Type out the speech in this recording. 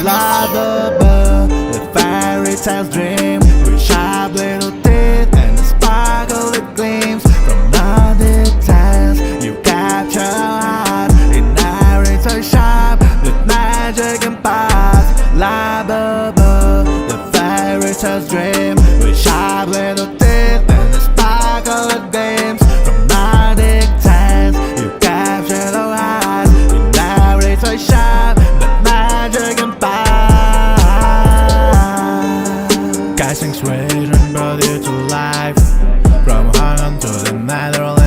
Lovable, the fairy tale's dream with sharp little teeth and the sparkle that gleams from the details. You capture our heart in every toy shop with magic and past. Lovable, the fairy tale's dream with sharp little teeth and the sparkle that gleams from the details. You capture our heart in every toy shop with magic and past. Casting sweet and brought you to life from Hong Kong to the Netherlands.